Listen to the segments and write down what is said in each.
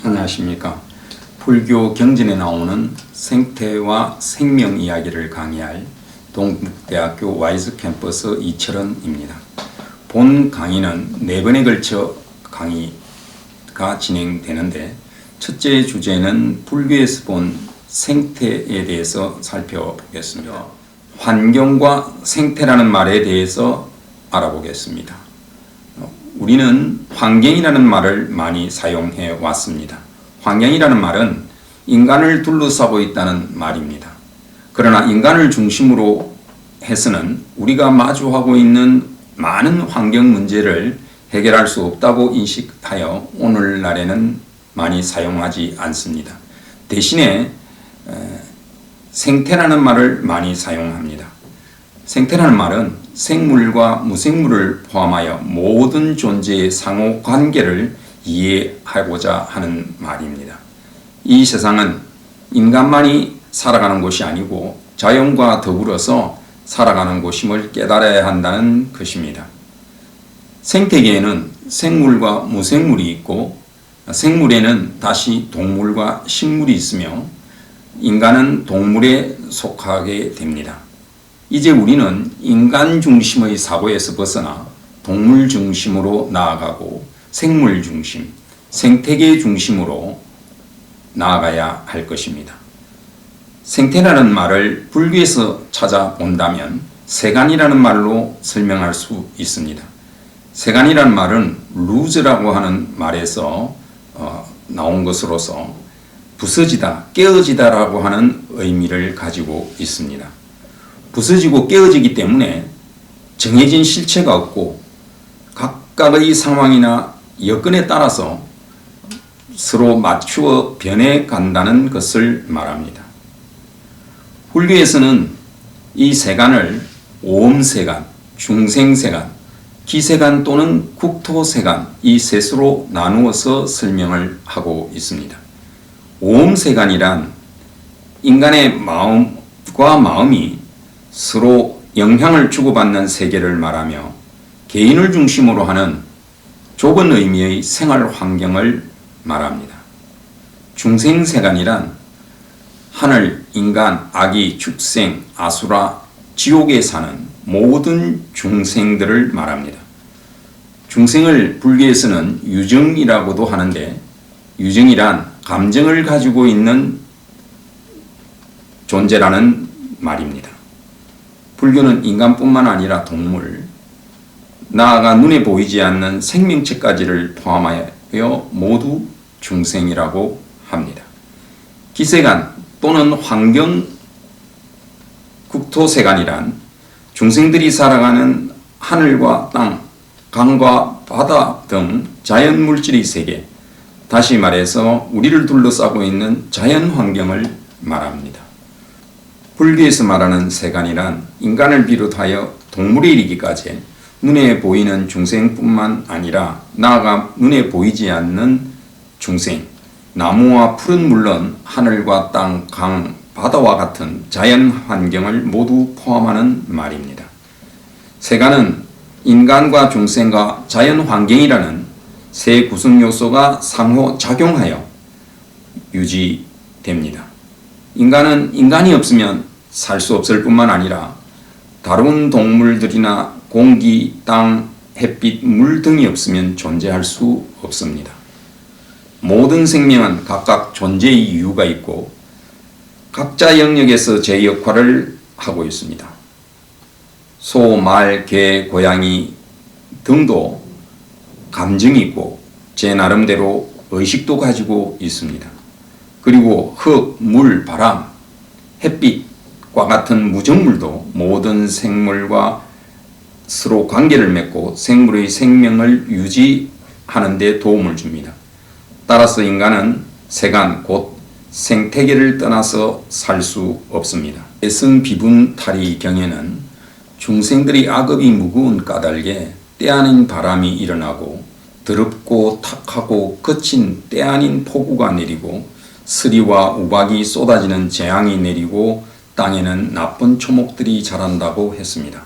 안녕하십니까. 불교 경전에 나오는 생태와 생명 이야기를 강의할 동국대학교 와이즈 캠퍼스 이철원입니다. 본 강의는 4번에 걸쳐 강의가 진행되는데, 첫째 주제는 불교에서 본 생태에 대해서 살펴보겠습니다. 환경과 생태라는 말에 대해서 알아보겠습니다. 우리는 환경이라는 말을 많이 사용해 왔습니다. 환경이라는 말은 인간을 둘러싸고 있다는 말입니다. 그러나 인간을 중심으로 해서는 우리가 마주하고 있는 많은 환경 문제를 해결할 수 없다고 인식하여 오늘날에는 많이 사용하지 않습니다. 대신에 생태라는 말을 많이 사용합니다. 생태라는 말은 생물과 무생물을 포함하여 모든 존재의 상호 관계를 이해하고자 하는 말입니다. 이 세상은 인간만이 살아가는 곳이 아니고 자연과 더불어서 살아가는 곳임을 깨달아야 한다는 것입니다. 생태계에는 생물과 무생물이 있고, 생물에는 다시 동물과 식물이 있으며, 인간은 동물에 속하게 됩니다. 이제 우리는 인간 중심의 사고에서 벗어나 동물 중심으로 나아가고 생물 중심, 생태계 중심으로 나아가야 할 것입니다. 생태라는 말을 불교에서 찾아본다면 세간이라는 말로 설명할 수 있습니다. 세간이라는 말은 루즈라고 하는 말에서 나온 것으로서 부서지다, 깨어지다라고 하는 의미를 가지고 있습니다. 부서지고 깨어지기 때문에 정해진 실체가 없고 각각의 상황이나 여건에 따라서 서로 맞추어 변해간다는 것을 말합니다. 불교에서는 이 세간을 오음세간, 중생세간, 기세간 또는 국토세간 이 셋으로 나누어서 설명을 하고 있습니다. 오음세간이란 인간의 마음과 마음이 서로 영향을 주고받는 세계를 말하며 개인을 중심으로 하는 좁은 의미의 생활 환경을 말합니다. 중생세간이란 하늘, 인간, 아기, 축생, 아수라, 지옥에 사는 모든 중생들을 말합니다. 중생을 불교에서는 유정이라고도 하는데, 유정이란 감정을 가지고 있는 존재라는 말입니다. 불교는 인간뿐만 아니라 동물, 나아가 눈에 보이지 않는 생명체까지를 포함하여 모두 중생이라고 합니다. 기세간 또는 환경 국토세간이란 중생들이 살아가는 하늘과 땅, 강과 바다 등 자연 물질의 세계, 다시 말해서 우리를 둘러싸고 있는 자연 환경을 말합니다. 불교에서 말하는 세간이란 인간을 비롯하여 동물에 이르기까지 눈에 보이는 중생뿐만 아니라 나아가 눈에 보이지 않는 중생, 나무와 풀은 물론 하늘과 땅, 강, 바다와 같은 자연 환경을 모두 포함하는 말입니다. 세간은 인간과 중생과 자연 환경이라는 세 구성 요소가 상호 작용하여 유지됩니다. 인간은 인간이 없으면 살 수 없을 뿐만 아니라 다른 동물들이나 공기, 땅, 햇빛, 물 등이 없으면 존재할 수 없습니다. 모든 생명은 각각 존재의 이유가 있고 각자 영역에서 제 역할을 하고 있습니다. 소, 말, 개, 고양이 등도 감정이 있고 제 나름대로 의식도 가지고 있습니다. 그리고 흙, 물, 바람, 햇빛과 같은 무정물도 모든 생물과 서로 관계를 맺고 생물의 생명을 유지하는 데 도움을 줍니다. 따라서 인간은 세간 곧 생태계를 떠나서 살 수 없습니다. 대승비분타리 경에는 중생들의 악업이 무거운 까닭에 때 아닌 바람이 일어나고 더럽고 탁하고 거친 때 아닌 폭우가 내리고 스리와 우박이 쏟아지는 재앙이 내리고 땅에는 나쁜 초목들이 자란다고 했습니다.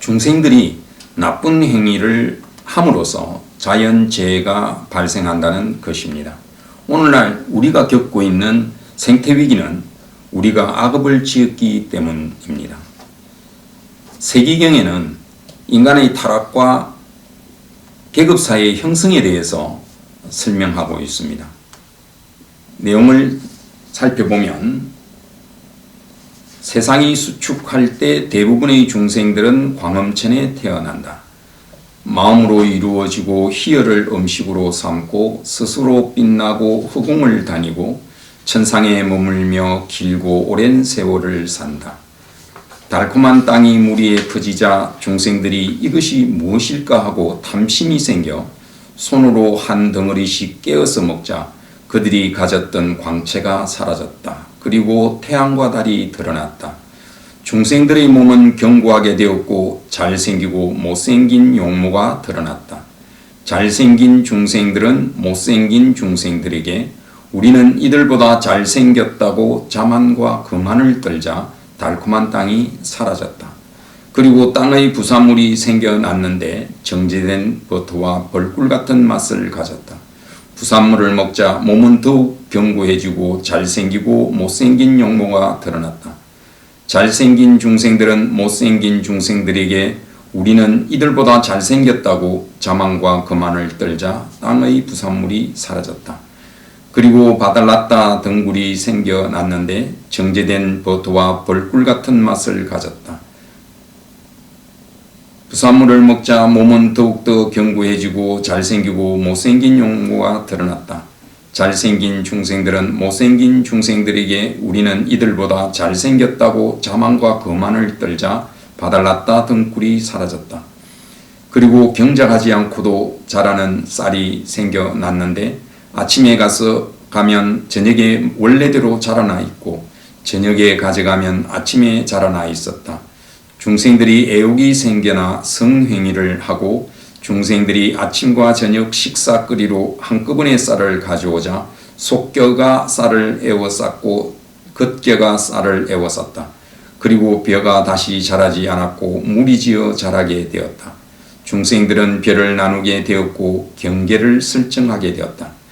중생들이 나쁜 행위를 함으로써 자연재해가 발생한다는 것입니다. 오늘날 우리가 겪고 있는 생태위기는 우리가 악업을 지었기 때문입니다. 세기경에는 인간의 타락과 계급사회의 형성에 대해서 설명하고 있습니다. 내용을 살펴보면 세상이 수축할 때 대부분의 중생들은 광음천에 태어난다. 마음으로 이루어지고 희열을 음식으로 삼고 스스로 빛나고 허공을 다니고 천상에 머물며 길고 오랜 세월을 산다. 달콤한 땅이 무리에 퍼지자 중생들이 이것이 무엇일까 하고 탐심이 생겨 손으로 한 덩어리씩 깨어서 먹자 그들이 가졌던 광채가 사라졌다. 그리고 태양과 달이 드러났다. 중생들의 몸은 견고하게 되었고 잘생기고 못생긴 용모가 드러났다. 잘생긴 중생들은 못생긴 중생들에게 우리는 이들보다 잘생겼다고 자만과 거만을 떨자 달콤한 땅이 사라졌다. 그리고 땅의 부산물이 생겨났는데 정제된 버터와 벌꿀 같은 맛을 가졌다. 부산물을 먹자 몸은 더욱 견고해지고 잘생기고 못생긴 용모가 드러났다. 잘생긴 중생들은 못생긴 중생들에게 우리는 이들보다 잘생겼다고 자만과 거만을 떨자 땅의 부산물이 사라졌다. 그리고 바달랐다 덩굴이 생겨났는데 정제된 버터와 벌꿀 같은 맛을 가졌다. 부산물을 먹자 몸은 더욱더 견고해지고 잘생기고 못생긴 용모가 드러났다. 잘생긴 중생들은 못생긴 중생들에게 우리는 이들보다 잘생겼다고 자만과 거만을 떨자 바달랐다 덩굴이 사라졌다. 그리고 경작하지 않고도 자라는 쌀이 생겨났는데 아침에 가면 저녁에 원래대로 자라나 있고 저녁에 가져가면 아침에 자라나 있었다. 중생들이 애욕이 생겨나 성행위를 하고 중생들이 아침과 저녁 식사거리로 한꺼번에 쌀을 가져오자 속겨가 쌀을 에워쌌고 겉겨가 쌀을 에워쌌다. 그리고 벼가 다시 자라지 않았고 물이 지어 자라게 되었다. 중생들은 벼를 나누게 되었고 경계를 설정하게 되었다.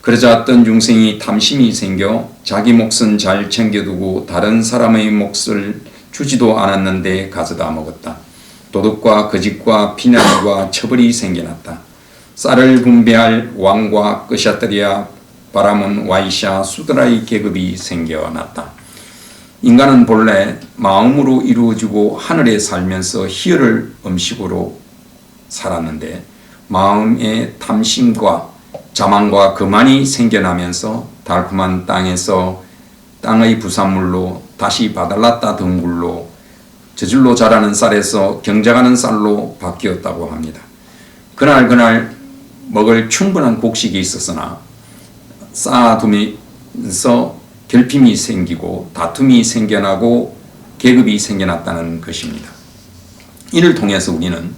그러자 어떤 중생이 탐심이 생겨 자기 몫은 잘 챙겨두고 다른 사람의 몫을 주지도 않았는데 가져다 먹었다. 도둑과 거짓과 비난과 처벌이 생겨났다. 쌀을 분배할 왕과 끄샤트리아 바라문 와이샤 수드라의 계급이 생겨났다. 인간은 본래 마음으로 이루어지고 하늘에 살면서 희열을 음식으로 살았는데 마음의 탐심과 자만과 거만이 생겨나면서 달콤한 땅에서 땅의 부산물로 다시 바달랐다 덩굴로 저절로 자라는 쌀에서 경작하는 쌀로 바뀌었다고 합니다. 그날 먹을 충분한 곡식이 있었으나 쌓아두면서 결핍이 생기고 다툼이 생겨나고 계급이 생겨났다는 것입니다. 이를 통해서 우리는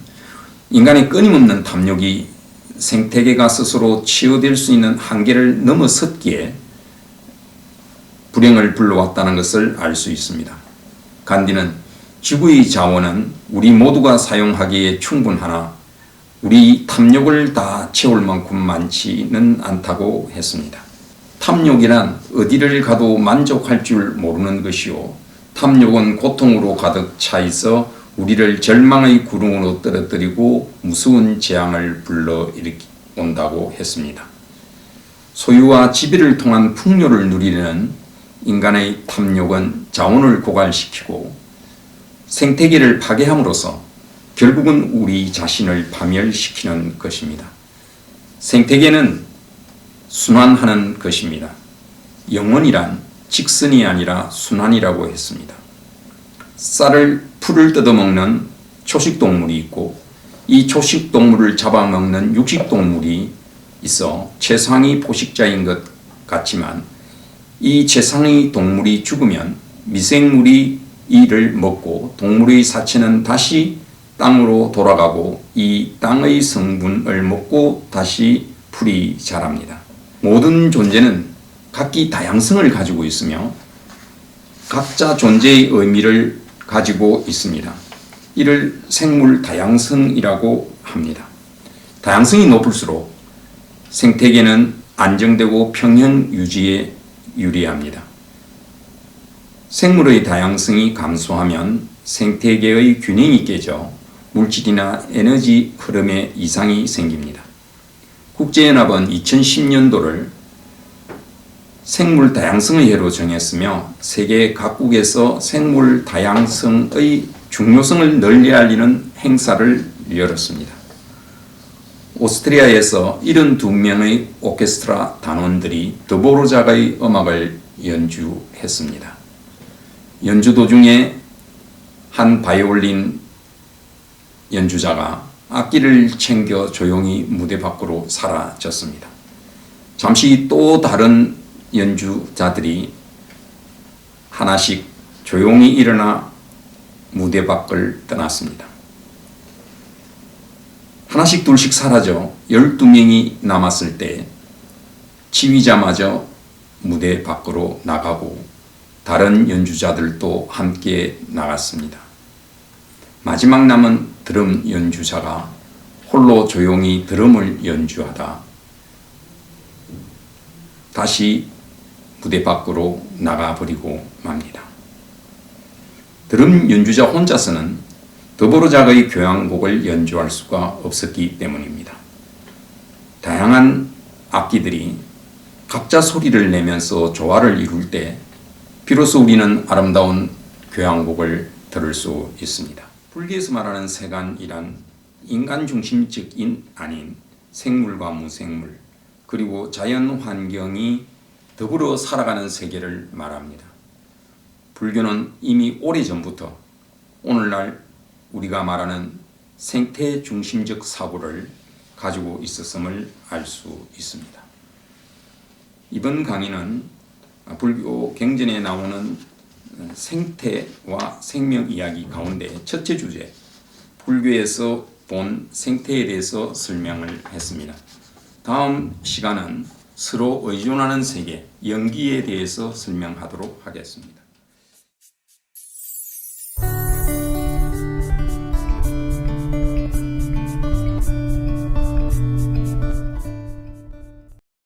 인간의 끊임없는 탐욕이 생태계가 스스로 치유될 수 있는 한계를 넘어섰기에 불행을 불러왔다는 것을 알 수 있습니다. 간디는 지구의 자원은 우리 모두가 사용하기에 충분하나 우리 탐욕을 다 채울 만큼 많지는 않다고 했습니다. 탐욕이란 어디를 가도 만족할 줄 모르는 것이요 탐욕은 고통으로 가득 차 있어 우리를 절망의 구름으로 떨어뜨리고 무서운 재앙을 불러온다고 했습니다. 소유와 지배를 통한 풍요를 누리는 인간의 탐욕은 자원을 고갈시키고 생태계를 파괴함으로써 결국은 우리 자신을 파멸시키는 것입니다. 생태계는 순환하는 것입니다. 영원이란 직선이 아니라 순환이라고 했습니다. 풀을 뜯어먹는 초식동물이 있고 이 초식동물을 잡아먹는 육식동물이 있어 최상위 포식자인 것 같지만 이 최상위 동물이 죽으면 미생물이 이를 먹고 동물의 사체는 다시 땅으로 돌아가고 이 땅의 성분을 먹고 다시 풀이 자랍니다. 모든 존재는 각기 다양성을 가지고 있으며 각자 존재의 의미를 가지고 있습니다. 이를 생물 다양성이라고 합니다. 다양성이 높을수록 생태계는 안정되고 평형 유지에 유리합니다. 생물의 다양성이 감소하면 생태계의 균형이 깨져 물질이나 에너지 흐름에 이상이 생깁니다. 국제연합은 2010년도를 생물 다양성의 해로 정했으며 세계 각국에서 생물 다양성의 중요성을 널리 알리는 행사를 열었습니다. 오스트리아에서 72명의 오케스트라 단원들이 드보르작의 음악을 연주했습니다. 연주 도중에 한 바이올린 연주자가 악기를 챙겨 조용히 무대 밖으로 사라졌습니다. 잠시 또 다른 연주자들이 하나씩 조용히 일어나 무대 밖을 떠났습니다. 하나씩 둘씩 사라져 12명이 남았을 때 지휘자마저 무대 밖으로 나가고 다른 연주자들도 함께 나갔습니다. 마지막 남은 드럼 연주자가 홀로 조용히 드럼을 연주하다 다시 무대 밖으로 나가버리고 맙니다. 드럼 연주자 혼자서는 드보르작의 교향곡을 연주할 수가 없었기 때문입니다. 다양한 악기들이 각자 소리를 내면서 조화를 이룰 때 비로소 우리는 아름다운 교향곡을 들을 수 있습니다. 불교에서 말하는 세간이란 인간 중심적인 아닌 생물과 무생물 그리고 자연 환경이 더불어 살아가는 세계를 말합니다. 불교는 이미 오래전부터 오늘날 우리가 말하는 생태 중심적 사고를 가지고 있었음을 알 수 있습니다. 이번 강의는 불교 경전에 나오는 생태와 생명 이야기 가운데 첫째 주제, 불교에서 본 생태에 대해서 설명을 했습니다. 다음 시간은 서로 의존하는 세계, 연기에 대해서 설명하도록 하겠습니다.